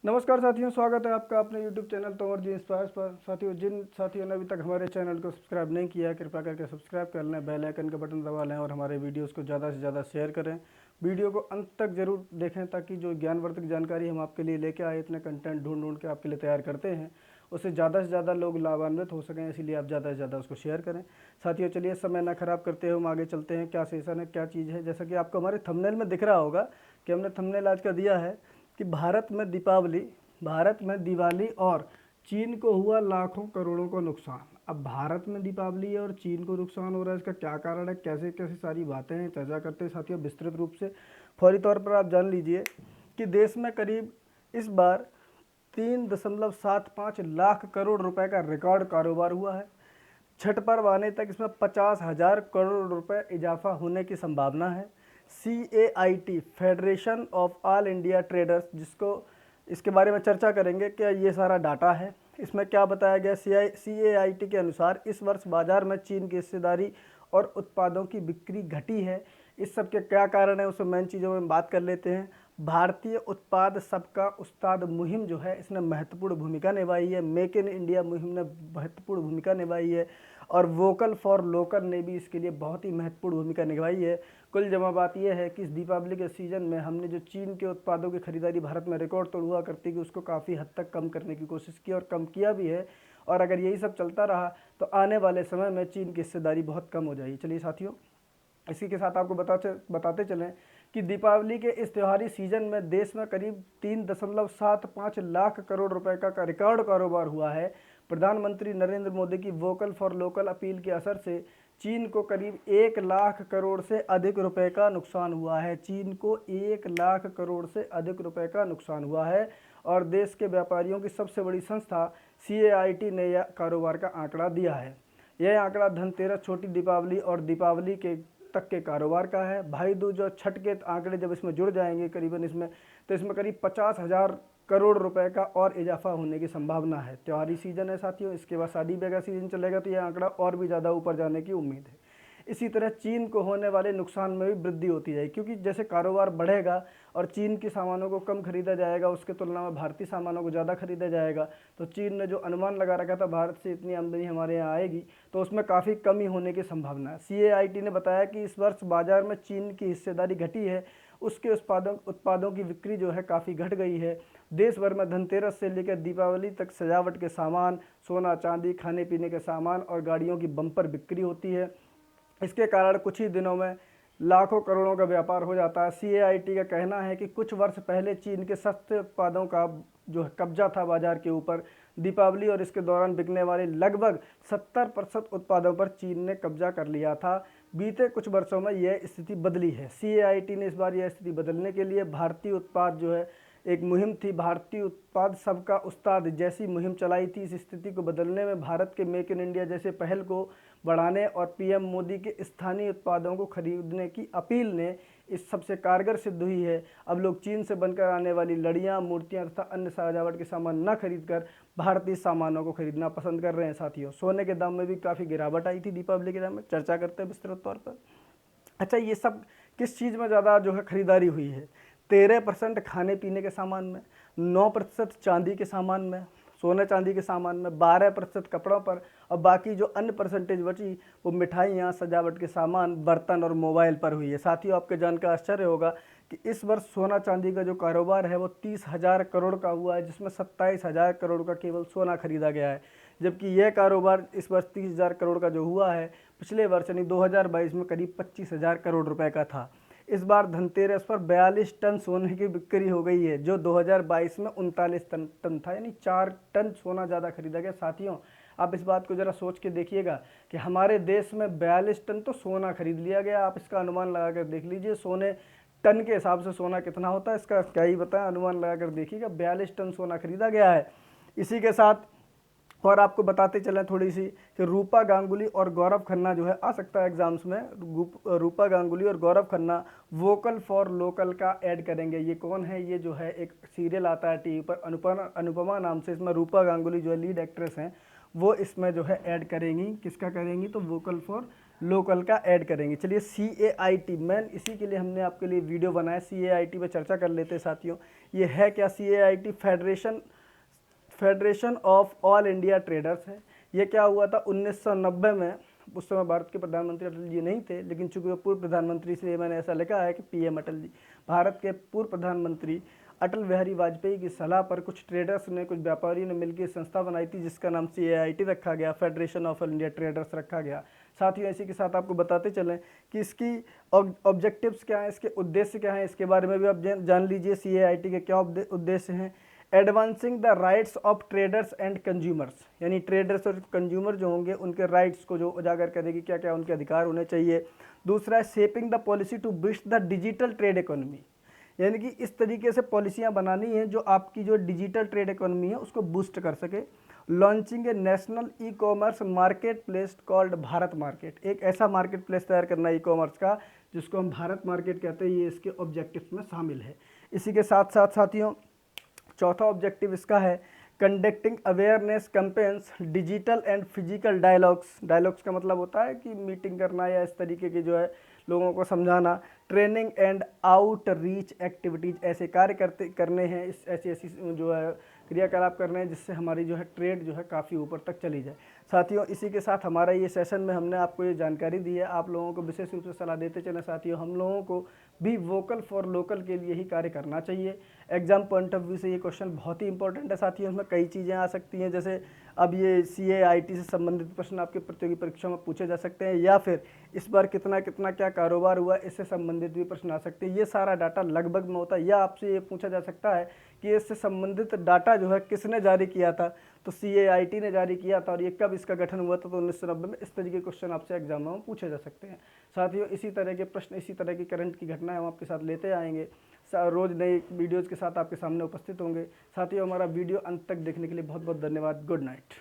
नमस्कार साथियों, स्वागत है आपका अपने YouTube चैनल तोमर जी इंस्पायर्स पर। साथियों, जिन साथियों ने अभी तक हमारे चैनल को सब्सक्राइब नहीं किया है, कृपया करके सब्सक्राइब कर लें, बेल आइकन का बटन दबा लें और हमारे वीडियोस को ज़्यादा से ज़्यादा शेयर करें। वीडियो को अंत तक जरूर देखें ताकि जो ज्ञानवर्धक जानकारी हम आपके लिए लेके आए, इतने कंटेंट ढूंढ ढूंढ के आपके लिए तैयार करते हैं, उससे ज़्यादा से ज़्यादा लोग लाभान्वित हो सकें, इसीलिए आप ज़्यादा से ज़्यादा उसको शेयर करें। साथियों, चलिए समय ना खराब करते हुए हम आगे चलते हैं। क्या सेशन है, क्या चीज़ है, जैसा कि आपको हमारे थंबनेल में दिख रहा होगा कि हमने थंबनेल आज का दिया है कि भारत में दिवाली और चीन को हुआ लाखों करोड़ों का नुकसान। अब भारत में दीपावली है और चीन को नुकसान हो रहा है, इसका क्या कारण है, कैसे कैसे सारी बातें हैं, चर्चा करते हैं साथियों विस्तृत रूप से। फौरी तौर पर आप जान लीजिए कि देश में करीब इस बार 3.75 लाख करोड़ रुपए का रिकॉर्ड कारोबार हुआ है। छठ पर्व आने तक इसमें 50,000 करोड़ रुपए इजाफा होने की संभावना है। CAIT federation of all India traders, जिसको इसके बारे में चर्चा करेंगे क्या ये सारा डाटा है, इसमें क्या बताया गया। CAIT के अनुसार इस वर्ष बाजार में चीन की हिस्सेदारी और उत्पादों की बिक्री घटी है। इस सब के क्या कारण है, उसमें मेन चीज़ों में बात कर लेते हैं। भारतीय उत्पाद सबका उस्ताद मुहिम जो है, इसने महत्वपूर्ण भूमिका निभाई है। मेक इन इंडिया मुहिम ने महत्वपूर्ण भूमिका निभाई है और वोकल फॉर लोकल ने भी इसके लिए बहुत ही महत्वपूर्ण भूमिका निभाई है। कुल जमा बात यह है कि इस दीपावली के सीज़न में हमने जो चीन के उत्पादों की खरीदारी भारत में रिकॉर्ड तोड़ हुआ करती थी, उसको काफ़ी हद तक कम करने की कोशिश की और कम किया भी है। और अगर यही सब चलता रहा तो आने वाले समय में चीन की हिस्सेदारी बहुत कम हो जाएगी। चलिए साथियों, इसी के साथ आपको बताते चलें कि दीपावली के इस त्योहारी सीजन में देश में करीब 3.75 लाख करोड़ रुपए का रिकॉर्ड कारोबार हुआ है। प्रधानमंत्री नरेंद्र मोदी की वोकल फॉर लोकल अपील के असर से चीन को करीब 1 लाख करोड़ से अधिक रुपए का नुकसान हुआ है। चीन को 1 लाख करोड़ से अधिक रुपए का नुकसान हुआ है और देश के व्यापारियों की सबसे बड़ी संस्था CAIT ने यह कारोबार का आंकड़ा दिया है। यह आंकड़ा धनतेरस, छोटी दीपावली और दीपावली के तक के कारोबार का है। भाई दूज और छठ के आंकड़े जब इसमें जुड़ जाएंगे करीबन इसमें, तो इसमें करीब 50,000 करोड़ रुपए का और इजाफा होने की संभावना है। त्योहारी सीजन है साथियों, इसके बाद शादी ब्याह का सीजन चलेगा तो यह आंकड़ा और भी ज़्यादा ऊपर जाने की उम्मीद है। इसी तरह चीन को होने वाले नुकसान में भी वृद्धि होती जाएगी, क्योंकि जैसे कारोबार बढ़ेगा और चीन के सामानों को कम खरीदा जाएगा, उसके तुलना में भारतीय सामानों को ज़्यादा खरीदा जाएगा, तो चीन ने जो अनुमान लगा रखा था भारत से इतनी आमदनी हमारे यहाँ आएगी, तो उसमें काफ़ी कमी होने की संभावना है। CAIT ने बताया कि इस वर्ष बाजार में चीन की हिस्सेदारी घटी है, उसके उत्पादों की बिक्री जो है काफ़ी घट गई है। देश भर में धनतेरस से लेकर दीपावली तक सजावट के सामान, सोना चांदी, खाने पीने के सामान और गाड़ियों की बम्पर बिक्री होती है। इसके कारण कुछ ही दिनों में लाखों करोड़ों का व्यापार हो जाता है। CAIT का कहना है कि कुछ वर्ष पहले चीन के सस्ते उत्पादों का जो कब्जा था बाजार के ऊपर, दीपावली और इसके दौरान बिकने वाले लगभग 70% उत्पादों पर चीन ने कब्जा कर लिया था। बीते कुछ वर्षों में यह स्थिति बदली है। CAIT ने इस बार यह स्थिति बदलने के लिए भारतीय उत्पाद जो है, एक मुहिम थी, भारतीय उत्पाद सबका उस्ताद जैसी मुहिम चलाई थी। इस स्थिति को बदलने में भारत के मेक इन इंडिया जैसे पहल को बढ़ाने और PM मोदी के स्थानीय उत्पादों को खरीदने की अपील ने इस सबसे कारगर सिद्ध हुई है। अब लोग चीन से बनकर आने वाली लड़ियाँ, मूर्तियाँ तथा अन्य सजावट के सामान न खरीदकर भारतीय सामानों को खरीदना पसंद कर रहे हैं। साथियों, सोने के दाम में भी काफ़ी गिरावट आई थी दीपावली के दाम में, चर्चा करते हैं विस्तृत तौर पर। अच्छा, ये सब किस चीज़ में ज़्यादा जो है खरीदारी हुई है? 13% खाने पीने के सामान में, 9% चांदी के सामान में, सोने चांदी के सामान में, 12% कपड़ों पर, और बाकी जो अन्य परसेंटेज बची वो मिठाइयाँ, सजावट के सामान, बर्तन और मोबाइल पर हुई है। साथियों, आपके जानकर आश्चर्य होगा कि इस वर्ष सोना चांदी का जो कारोबार है वो 30,000 करोड़ का हुआ है, जिसमें 27,000 करोड़ का केवल सोना खरीदा गया है। जबकि यह कारोबार इस वर्ष 30,000 करोड़ का जो हुआ है, पिछले वर्ष यानी 2022 में करीब 25,000 करोड़ रुपए का था। इस बार धनतेरस पर 42 टन सोने की बिक्री हो गई है, जो 2022 में 39 टन था, यानी 4 टन सोना ज़्यादा खरीदा गया। साथियों, आप इस बात को ज़रा सोच के देखिएगा कि हमारे देश में 42 टन तो सोना खरीद लिया गया। आप इसका अनुमान लगा कर देख लीजिए, सोने टन के हिसाब से सोना कितना होता है, इसका क्या ही बताएं, अनुमान लगा कर देखिएगा, 42 टन सोना खरीदा गया है। इसी के साथ और आपको बताते चलें थोड़ी सी कि रूपा गांगुली और गौरव खन्ना जो है आ सकता है एग्जाम्स में। रूपा गांगुली और Gaurav Khanna vocal for local का ऐड करेंगे। ये कौन है? ये जो है एक सीरियल आता है टीवी पर, अनुपमा नाम से, इसमें रूपा गांगुली जो है लीड एक्ट्रेस हैं, वो इसमें जो है ऐड करेंगी। किसका करेंगी? तो वोकल फॉर लोकल का ऐड करेंगे। चलिए, CAIT मैन, इसी के लिए हमने आपके लिए वीडियो बनाया, CAIT पे चर्चा कर लेते हैं साथियों। ये है क्या? CAIT federation of all India traders है। ये क्या हुआ था 1990 में, उस समय भारत के प्रधानमंत्री अटल जी नहीं थे, लेकिन चूंकि वो पूर्व प्रधानमंत्री से मैंने ऐसा लिखा है कि PM अटल जी, भारत के पूर्व प्रधानमंत्री अटल बिहारी वाजपेयी की सलाह पर कुछ ट्रेडर्स ने, कुछ व्यापारियों ने मिलकर संस्था बनाई थी जिसका नाम CAIT रखा गया, फेडरेशन ऑफ इंडिया ट्रेडर्स रखा गया। साथियों इसी के साथ आपको बताते चलें कि इसकी ऑब्जेक्टिव्स क्या हैं, इसके उद्देश्य क्या हैं, इसके बारे में भी आप जान लीजिए। CAIT के क्या उद्देश्य हैं? Advancing the rights of traders and consumers, यानी ट्रेडर्स और कंज्यूमर जो होंगे उनके राइट्स को जो उजागर करेगी, क्या क्या उनके अधिकार होने चाहिए। दूसरा है shaping the policy to boost the digital trade economy, यानी कि इस तरीके से पॉलिसियां बनानी है जो आपकी जो डिजिटल ट्रेड इकोनॉमी है उसको बूस्ट कर सके। Launching a national e-commerce market place called Bharat market, एक ऐसा मार्केट प्लेस तैयार करना ई-कॉमर्स का जिसको हम भारत मार्केट कहते हैं, ये इसके ऑब्जेक्टिव्स में शामिल है। इसी के साथ साथ साथियों चौथा ऑब्जेक्टिव इसका है conducting awareness campaigns digital and physical dialogues. Dialogues का मतलब होता है कि मीटिंग करना या इस तरीके की जो है लोगों को समझाना। ट्रेनिंग एंड आउटरीच एक्टिविटीज़, ऐसे कार्य करने हैं, इस ऐसी जो है क्रियाकलाप करने हैं जिससे हमारी जो है ट्रेड जो है काफ़ी ऊपर तक चली जाए। साथियों इसी के साथ हमारा ये सेशन में हमने आपको ये जानकारी दी है, आप लोगों को विशेष रूप से सलाह देते चलें साथियों, हम लोगों को भी वोकल फॉर लोकल के लिए ही कार्य करना चाहिए। एग्जाम पॉइंट ऑफ व्यू से ये क्वेश्चन बहुत ही इंपॉर्टेंट है साथियों, इसमें कई चीज़ें आ सकती हैं, जैसे अब ये CAIT से संबंधित प्रश्न आपके प्रतियोगी परीक्षा में पूछे जा सकते हैं, या फिर इस बार कितना कितना क्या कारोबार हुआ इससे संबंधित भी प्रश्न आ सकते हैं। ये सारा डाटा लगभग में होता है, या आपसे ये पूछा जा सकता है कि इससे संबंधित डाटा जो है किसने जारी किया था, तो CAIT ने जारी किया था, और ये कब इसका गठन हुआ था, तो 1990 में। इस तरीके के क्वेश्चन आपसे एग्जाम में पूछे जा सकते हैं साथियों। इसी तरह के प्रश्न, इसी तरह की करंट की घटनाएं हम आपके साथ लेते आएंगे, रोज़ नई वीडियोज़ के साथ आपके सामने उपस्थित होंगे। साथियों हमारा वीडियो अंत तक देखने के लिए बहुत बहुत धन्यवाद। Good night.